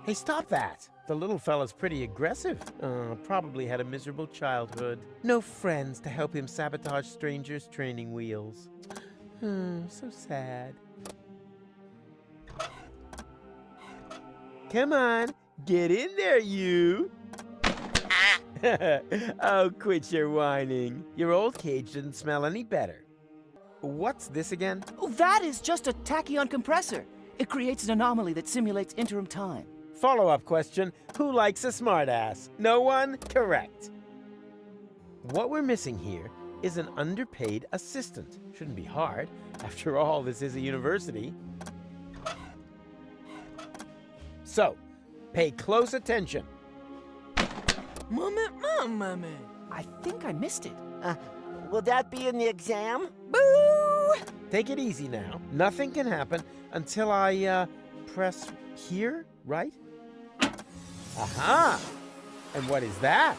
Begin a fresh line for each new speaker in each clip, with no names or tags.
Hey, stop that! The little fella's pretty aggressive. Probably had a miserable childhood. No friends to help him sabotage strangers' training wheels. So sad. Come on, get in there, you! Oh, quit your whining. Your old cage didn't smell any better. What's this again?
Oh, that is just a tachyon compressor. It creates an anomaly that simulates interim time.
Follow-up question, who likes a smartass? No one? Correct. What we're missing here is an underpaid assistant. Shouldn't be hard. After all, this is a university. So, pay close attention.
Mommy. I think I missed it.
Will that be in the exam?
Boo!
Take it easy now. Nothing can happen until I, press here, right? Aha! And what is that?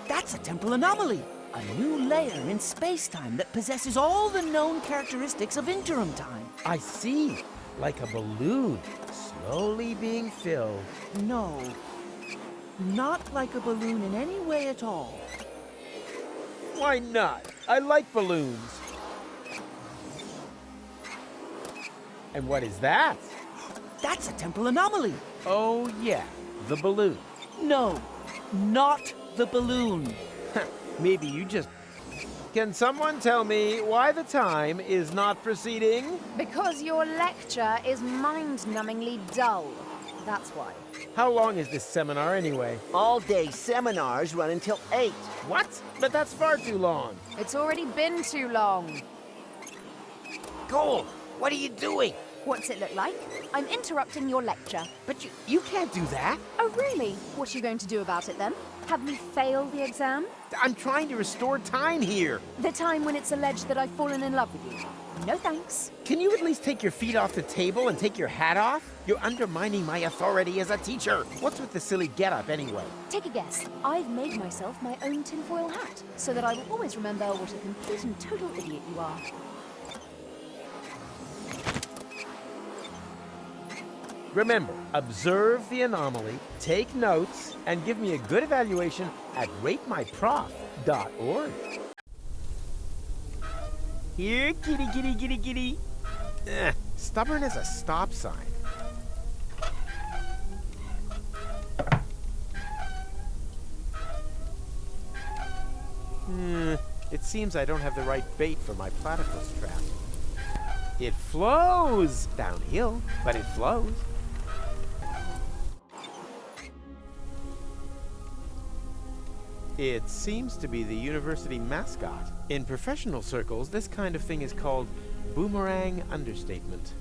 That's a temporal anomaly. A new layer in space-time that possesses all the known characteristics of interim time.
I see. Like a balloon, slowly being filled.
No. Not like a balloon in any way at all.
Why not? I like balloons. And what is that?
That's a temporal anomaly.
Oh, yeah, the balloon.
No, not the balloon.
Maybe you just... Can someone tell me why the time is not proceeding?
Because your lecture is mind-numbingly dull. That's why.
How long is this seminar anyway?
All-day seminars run until 8.
What? But that's far too long.
It's already been too long.
Gold, what are you doing?
What's it look like? I'm interrupting your lecture.
But you can't do that.
Oh, really? What are you going to do about it then? Have me fail the exam?
I'm trying to restore time here.
The time when it's alleged that I've fallen in love with you? No thanks.
Can you at least take your feet off the table and take your hat off? You're undermining my authority as a teacher. What's with the silly getup anyway?
Take a guess. I've made myself my own tinfoil hat, so that I will always remember what a complete and total idiot you are.
Remember, observe the anomaly, take notes, and give me a good evaluation at ratemyprof.org. Here, kitty, kitty, kitty, kitty. Stubborn as a stop sign. It seems I don't have the right bait for my platypus trap. It flows! Downhill, but it flows. It seems to be the university mascot. In professional circles, this kind of thing is called boomerang understatement.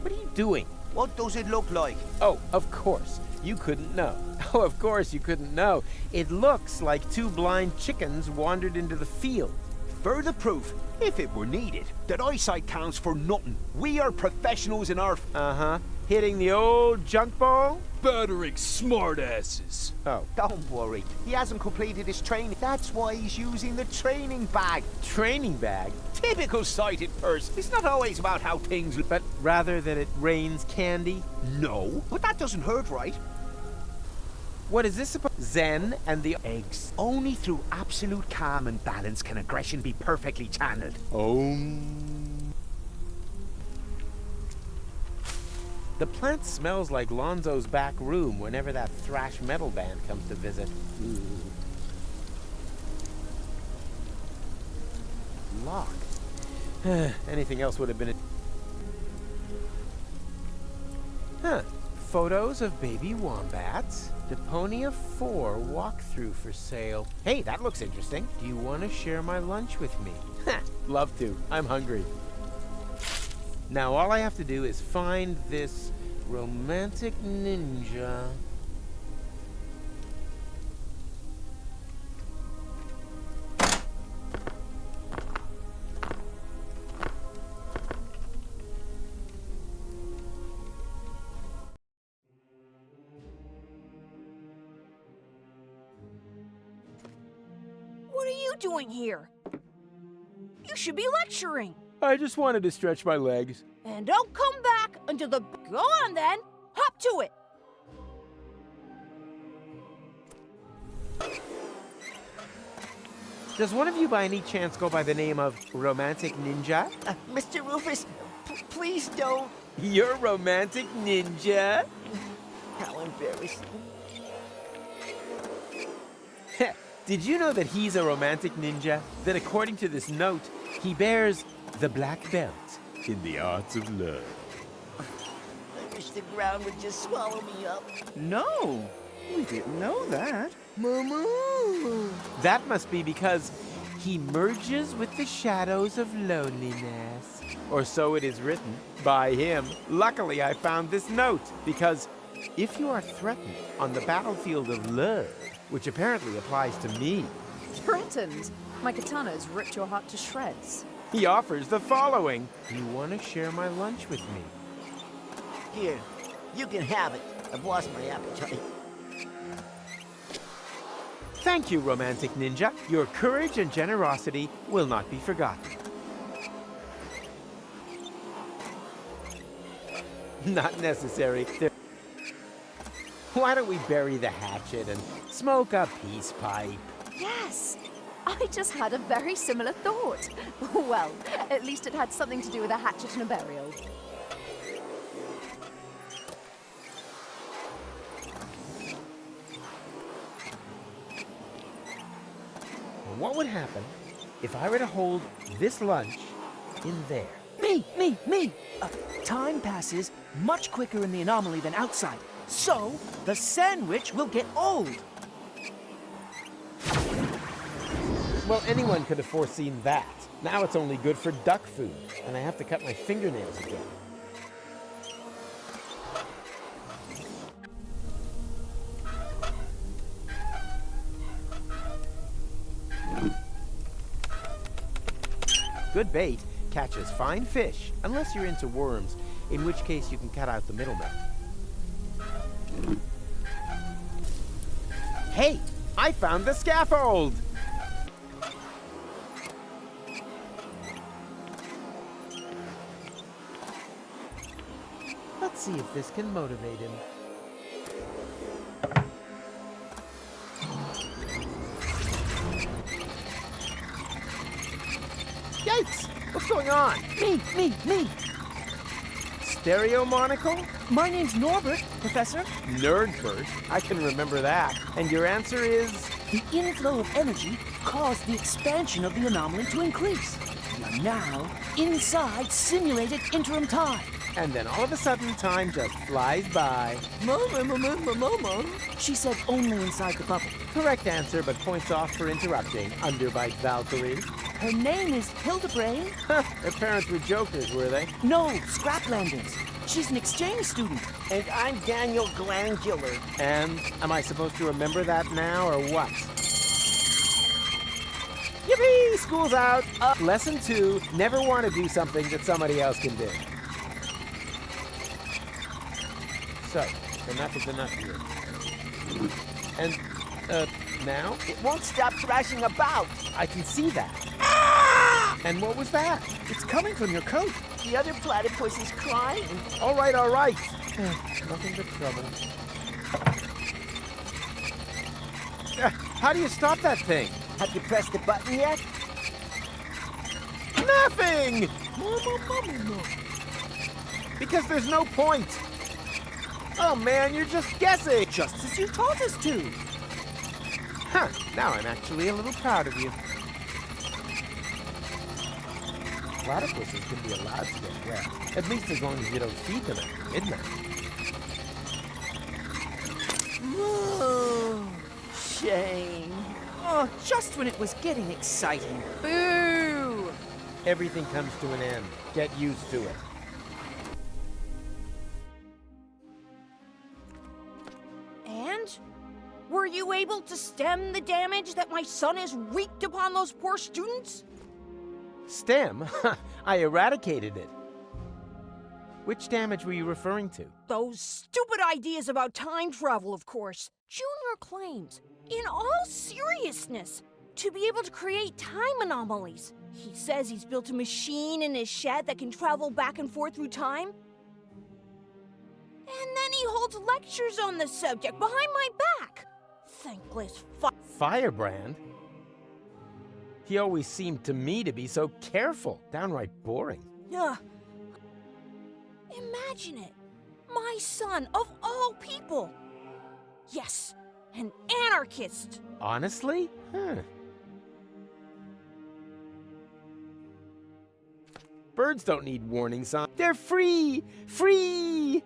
What are you doing?
What does it look like?
Oh, of course. You couldn't know. Oh, of course you couldn't know. It looks like two blind chickens wandered into the field.
Further proof, if it were needed, that eyesight counts for nothing. We are professionals in our...
Hitting the old junk ball?
Battering smartasses.
Oh.
Don't worry. He hasn't completed his training. That's why he's using the training bag.
Training bag?
Typical sighted person. It's not always about how things...
But rather that it rains candy?
No, but that doesn't hurt, right?
What is this supposed... Zen and the...
Eggs. Only through absolute calm and balance can aggression be perfectly channeled.
The plant smells like Lonzo's back room whenever that thrash metal band comes to visit. Locked. Anything else would have been... Photos of baby wombats. Deponia 4 walkthrough for sale. Hey, that looks interesting. Do you want to share my lunch with me? Love to. I'm hungry. Now all I have to do is find this romantic ninja.
What are you doing here? You should be lecturing.
I just wanted to stretch my legs.
And don't come back until the... Go on then. Hop to it.
Does one of you by any chance go by the name of Romantic Ninja?
Mr. Rufus, please don't.
You're Romantic Ninja?
How embarrassing.
Did you know that he's a romantic ninja? That according to this note, he bears the black belt in the arts of love.
I wish the ground would just swallow me up.
No, we didn't know that.
Moo.
That must be because he merges with the shadows of loneliness. Or so it is written by him. Luckily, I found this note because if you are threatened on the battlefield of love, which apparently applies to me,
Threatened? My katana's ripped your heart to shreds.
he offers the following. Do you want to share my lunch with me?
Here, you can have it. I've lost my appetite.
Thank you, Romantic Ninja. Your courage and generosity will not be forgotten. Not necessary. Why don't we bury the hatchet and smoke a peace pipe?
Yes! I just had a very similar thought. Well, at least it had something to do with a hatchet and a burial.
What would happen if I were to hold this lunch in there?
Me! Time passes much quicker in the anomaly than outside, so the sandwich will get old.
Well, anyone could have foreseen that. Now it's only good for duck food, and I have to cut my fingernails again. Good bait catches fine fish, unless you're into worms, in which case you can cut out the middleman. Hey, I found the scaffold! Let's see if this can motivate him. Yikes! What's going on?
Me!
Stereo monocle?
My name's Norbert, Professor.
Nerdbert? I can remember that. And your answer is?
The inflow of energy caused the expansion of the anomaly to increase. We are now inside simulated interim time.
And then all of a sudden, time just flies by.
Mama.
She said only inside the bubble.
Correct answer, but points off for interrupting. Underbite Valkyrie.
Her name is Hildebrand.
Their parents were jokers, were they?
No, Scraplanders. She's an exchange student.
And I'm Daniel Glandular.
And am I supposed to remember that now, or what? Yippee! School's out. Lesson 2, never want to do something that somebody else can do. So, enough is enough here. And, now?
It won't stop thrashing about.
I can see that. And what was that?
It's coming from your coat.
The other platypus is crying.
All right. Nothing but trouble. How do you stop that thing?
Have you pressed the button yet?
Nothing! Because there's no point. Oh man, you're just guessing.
Just as you taught us to.
Huh, now I'm actually a little proud of you. Platypuses can be allowed to get wet, at least as long as you don't feed them after midnight.
Oh, shame.
Oh, just when it was getting exciting.
Boo!
Everything comes to an end. Get used to it.
And? Were you able to stem the damage that my son has wreaked upon those poor students?
Stem? I eradicated it. Which damage were you referring to?
Those stupid ideas about time travel, of course. Junior claims, in all seriousness, to be able to create time anomalies. He says he's built a machine in his shed that can travel back and forth through time. And then he holds lectures on the subject behind my back. Thankless
Firebrand? He always seemed to me to be so careful, downright boring.
Imagine it. My son, of all people. Yes, an anarchist.
Honestly? Huh. Birds don't need warning signs. They're free! Free!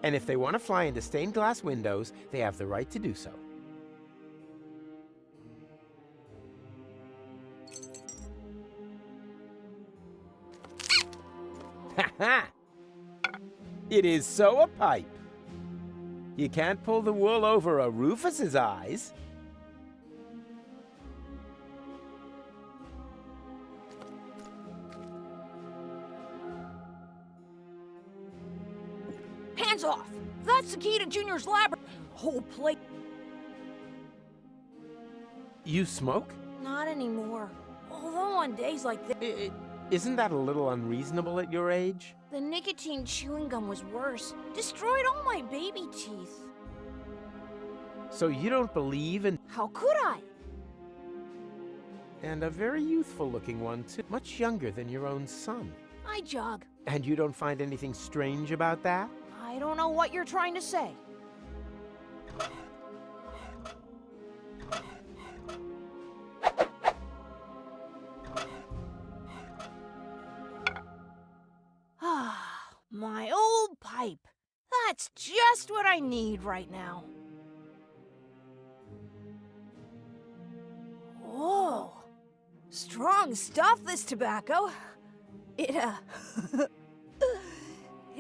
And if they want to fly into stained glass windows, they have the right to do so. Ha ha! It is so a pipe. You can't pull the wool over a Rufus's eyes.
Hands off! That's the key to Junior's lab. Whole plate.
You smoke?
Not anymore. Although on days like this,
Isn't that a little unreasonable at your age?
the nicotine chewing gum was worse. Destroyed all my baby teeth.
So you don't believe in...
How could I?
And a very youthful looking one, too. Much younger than your own son.
I jog.
And you don't find anything strange about that?
I don't know what you're trying to say. Ah, my old pipe. That's just what I need right now. Whoa. Strong stuff, this tobacco. It,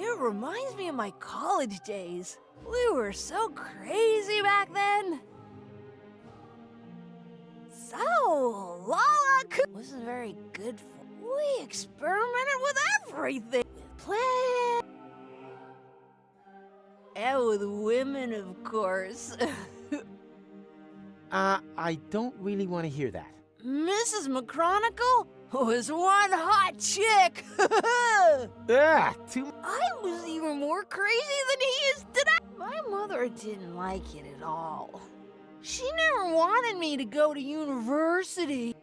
It reminds me of my college days. We were so crazy back then. So, Lala wasn't very good for. We experimented with everything. With plants. And with women, of course.
I don't really want to hear that.
Mrs. McChronicle was one hot chick.
Too...
I was even more crazy than he is today. My mother didn't like it at all. She never wanted me to go to university.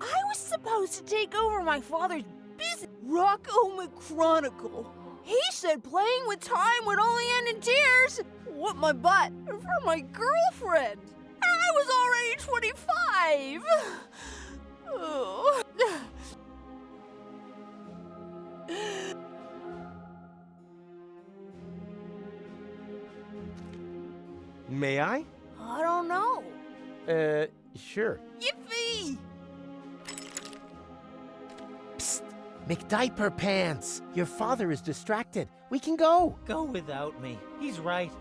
I was supposed to take over my father's business, Rocco McChronicle. He said playing with time would only end in tears. What my butt for my girlfriend. I was already 25. Oh.
May I?
I don't know.
Sure.
Yippee!
Psst! McDiaper Pants! Your father is distracted. We can go.
Go without me. He's right.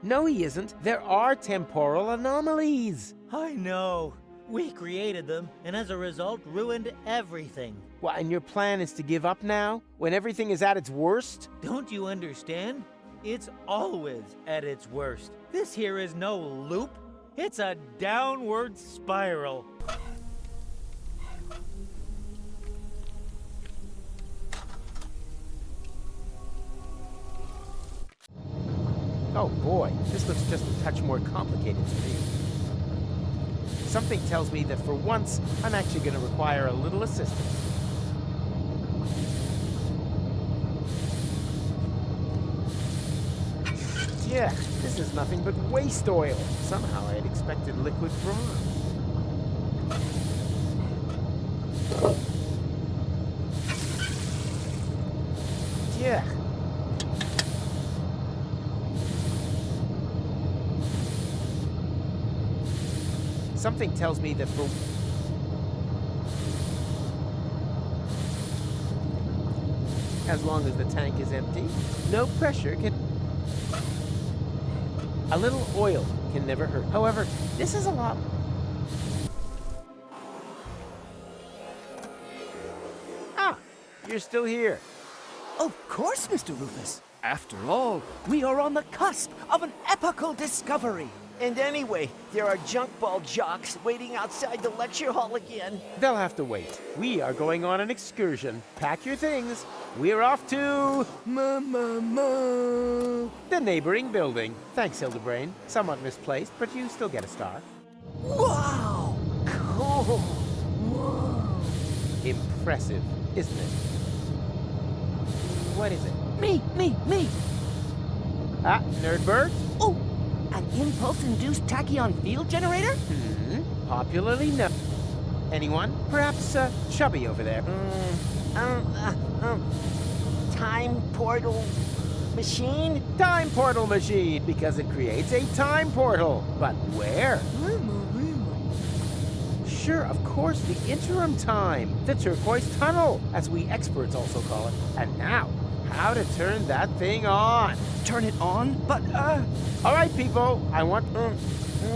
No, he isn't. There are temporal anomalies.
I know. We created them, and as a result, ruined everything.
What, and your plan is to give up now? When everything is at its worst?
Don't you understand? It's always at its worst. This here is no loop. It's a downward spiral.
Oh boy, this looks just a touch more complicated to me. Something tells me that for once, I'm actually going to require a little assistance. Yeah, this is nothing but waste oil. Somehow I had expected liquid bronze. Yeah. Something tells me that for... As long as the tank is empty, no pressure can... A little oil can never hurt. However, this is a lot... Ah! You're still here.
Of course, Mr. Rufus. After all, we are on the cusp of an epical discovery.
And anyway, there are junk ball jocks waiting outside the lecture hall again.
They'll have to wait. We are going on an excursion. Pack your things. We're off to... the neighboring building. Thanks, Hildebrain. Somewhat misplaced, but you still get a star.
Wow! Cool!
Impressive, isn't it? What is it?
Me!
Ah, Nerdbird?
Oh! An impulse-induced tachyon field generator?
Popularly known. Anyone? Perhaps Chubby over there.
Time portal machine?
Time portal machine, because it creates a time portal. But where? Sure, of course, the interim time. The turquoise tunnel, as we experts also call it. And now, how to turn that thing on.
Turn it on? But,
All right, people, I want...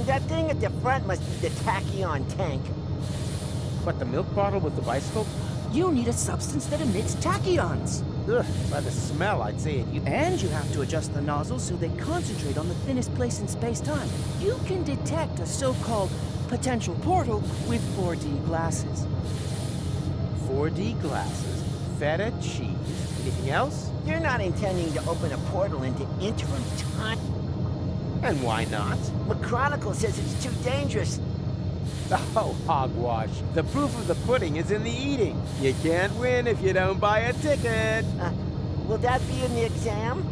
That thing at the front must be the tachyon tank.
What, the milk bottle with the bicycle?
you need a substance that emits tachyons.
Ugh, by the smell, I'd say it.
And you have to adjust the nozzles so they concentrate on the thinnest place in space-time. You can detect a so-called potential portal with 4D glasses.
4D glasses, feta cheese. Anything else?
You're not intending to open a portal into interim time.
And why not?
McChronicle says it's too dangerous.
Oh, hogwash. The proof of the pudding is in the eating. You can't win if you don't buy a ticket.
Will that be in the exam?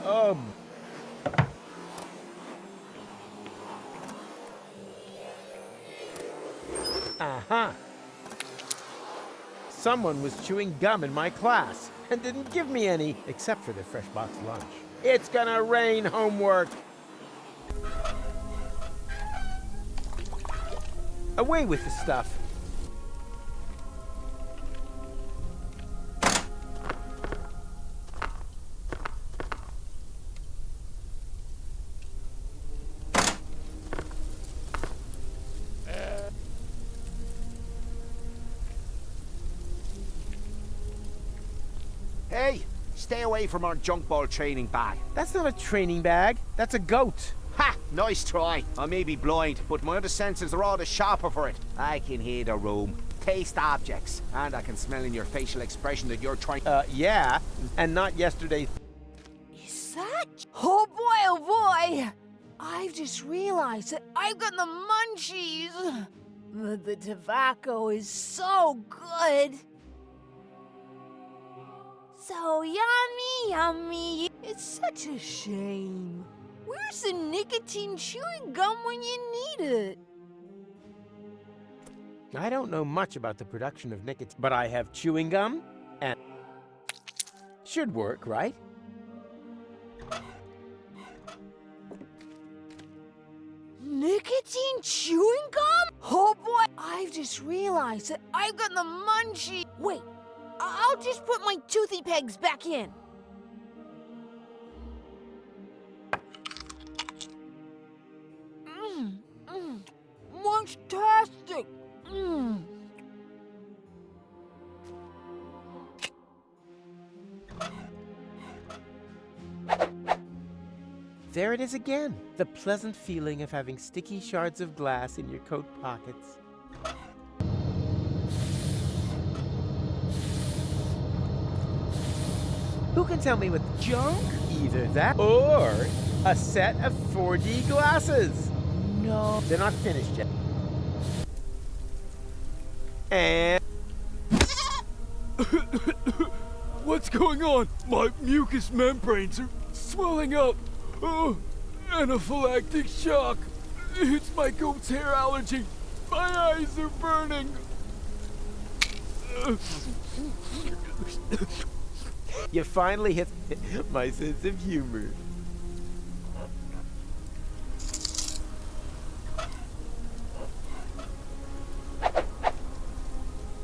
Oh. Uh-huh. Someone was chewing gum in my class and didn't give me any, except for their fresh box lunch. It's gonna rain homework. Away with the stuff.
Hey, stay away from our junk ball training bag.
That's not a training bag. That's a goat.
Ha! Nice try. I may be blind, but my other senses are all the sharper for it. I can hear the room, taste objects, and I can smell in your facial expression that you're trying...
Yeah, and not yesterday.
Is that? Oh boy! I've just realized that I've got the munchies. But the tobacco is so good. So yummy. It's such a shame. Where's the nicotine chewing gum when you need it?
I don't know much about the production of nicotine, but I have chewing gum, and should work, right?
Nicotine chewing gum? Oh boy, I've just realized that I've got the munchies. Wait, I'll just put my toothy pegs back in. Munchtastic.
There it is again. The pleasant feeling of having sticky shards of glass in your coat pockets. Who can tell me what junk? Either that or a set of 4D glasses.
No.
They're not finished yet. And...
What's going on? My mucous membranes are swelling up. Oh, anaphylactic shock. It's my goat's hair allergy. My eyes are burning.
You finally hit my sense of humor.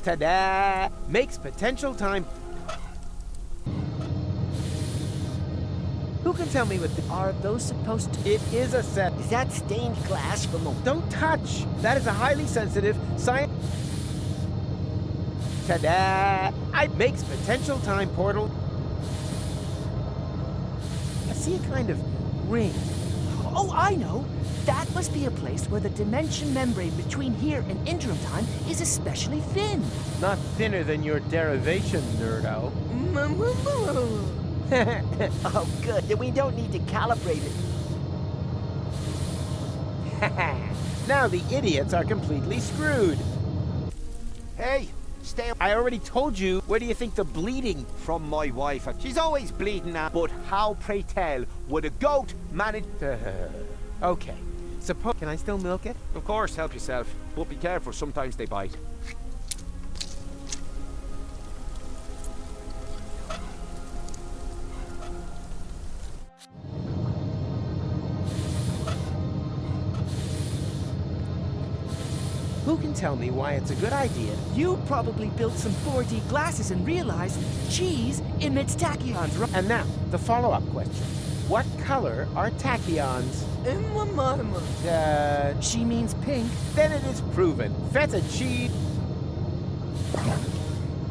Ta-da! Makes potential time. Who can tell me what
Are those supposed to...
it is a set?
Is that stained glass from a...
Don't touch! That is a highly sensitive science. Ta-da! I makes potential time portal. I see a kind of ring.
Oh, I know! That must be a place where the dimension membrane between here and interim time is especially thin.
Not thinner than your derivation, nerdo.
Oh, good. Then we don't need to calibrate it.
Now the idiots are completely screwed.
Hey, stay
I already told you. Where do you think the bleeding?
from my wife. She's always bleeding now. But how, pray tell, would a goat manage...
Okay. Suppose. Can I still milk it?
Of course, help yourself. But be careful, sometimes they bite.
Who can tell me why it's a good idea?
You probably built some 4D glasses and realized cheese emits tachyons, right?
And now, the follow-up question. What color are tachyons?
She means pink.
Then it is proven. Feta cheese.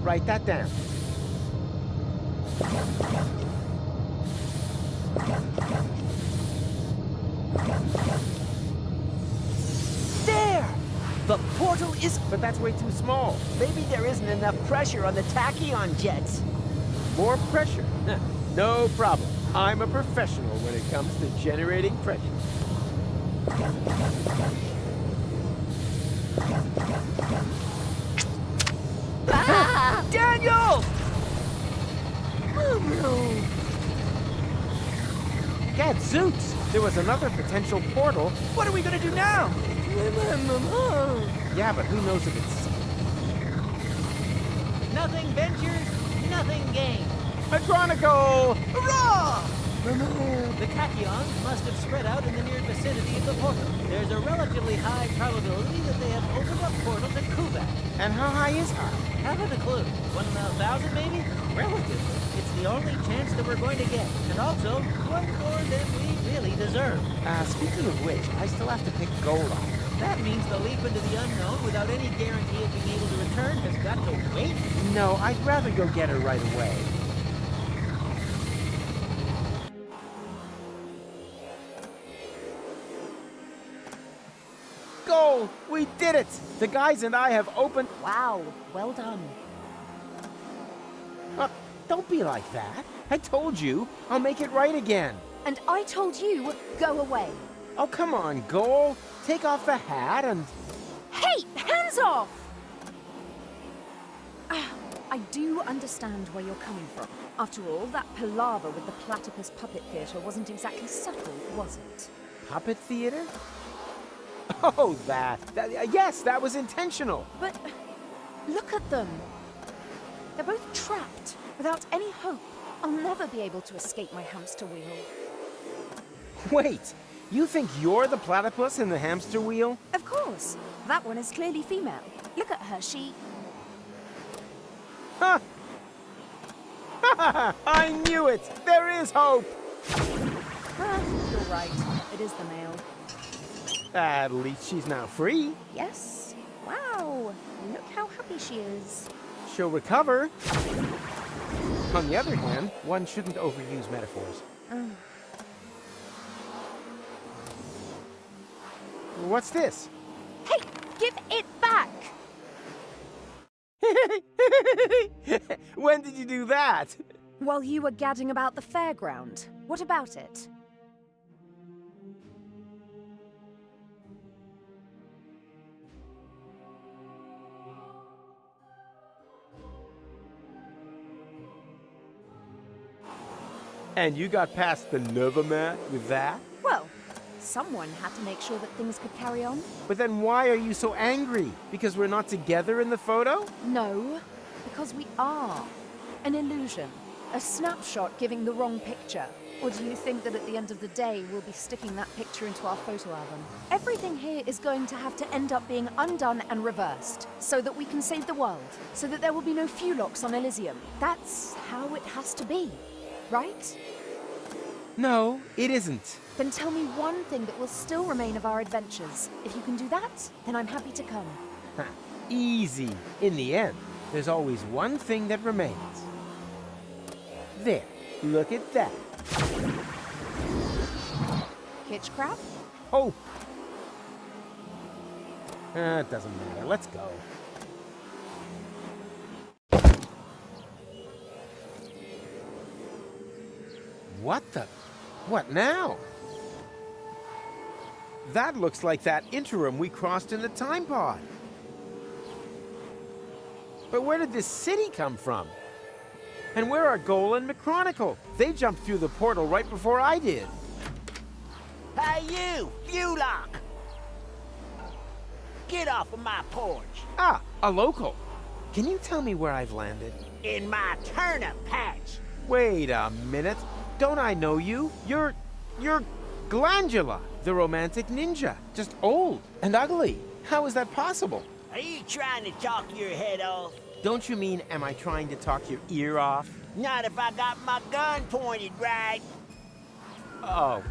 Write that down.
There! The portal is...
But that's way too small.
Maybe there isn't enough pressure on the tachyon jets.
More pressure. No problem. I'm a professional when it comes to generating pressure.
Ah! Daniel!
Gadzooks! There was another potential portal.
What are we gonna do now?
Yeah, but who knows if it's...
Nothing ventured, nothing gained.
A chronicle!
Hurrah!
The tachyons must have spread out in the near vicinity of the portal. There's a relatively high probability that they have opened up portal to Kubat.
And how high is high?
Haven't a clue. 1 in 1,000 maybe? Relatively. It's the only chance that we're going to get. And also, one more than we really deserve.
Speaking of which, I still have to pick gold off.
That means the leap into the unknown without any guarantee of being able to return has got to wait.
No, I'd rather go get her right away. Goal! We did it! The guys and I have opened...
Wow, well done.
Don't be like that. I told you. I'll make it right again.
And I told you, go away.
Oh, come on, Goal. Take off the hat and...
Hey, hands off! I do understand where you're coming from. After all, that palaver with the platypus puppet theatre wasn't exactly subtle, was it?
Puppet theater? Oh, that yes, that was intentional.
But look at them. They're both trapped, without any hope. I'll never be able to escape my hamster wheel.
Wait, you think you're the platypus in the hamster wheel?
Of course. That one is clearly female. Look at her, she...
Huh! I knew it! There is hope!
You're right. It is the male.
At least she's now free.
Yes. Wow. Look how happy she is.
She'll recover. On the other hand, one shouldn't overuse metaphors. What's this?
Hey, give it back!
When did you do that?
While you were gadding about the fairground. What about it?
And you got past the Novomat with that?
Well, someone had to make sure that things could carry on.
But then why are you so angry? Because we're not together in the photo?
No, because we are. An illusion. A snapshot giving the wrong picture. Or do you think that at the end of the day, we'll be sticking that picture into our photo album? Everything here is going to have to end up being undone and reversed, so that we can save the world, so that there will be no Fulocks on Elysium. That's how it has to be, right?
No, it isn't.
Then tell me one thing that will still remain of our adventures. If you can do that, then I'm happy to come.
Easy, in the end. There's always one thing that remains. There, look at that.
Kitchcraft?
Oh! It doesn't matter. Let's go. What the? What now? That looks like that interim we crossed in the time pod. But where did this city come from? And where are Goal and McChronicle? They jumped through the portal right before I did.
Hey, you! Fulock! Get off of my porch!
Ah, a local. Can you tell me where I've landed?
In my turnip patch!
Wait a minute. Don't I know you? You're Glandula, the romantic ninja. Just old and ugly. How is that possible?
Are you trying to talk your head off?
Don't you mean, am I trying to talk your ear off?
Not if I got my gun pointed right.
Oh,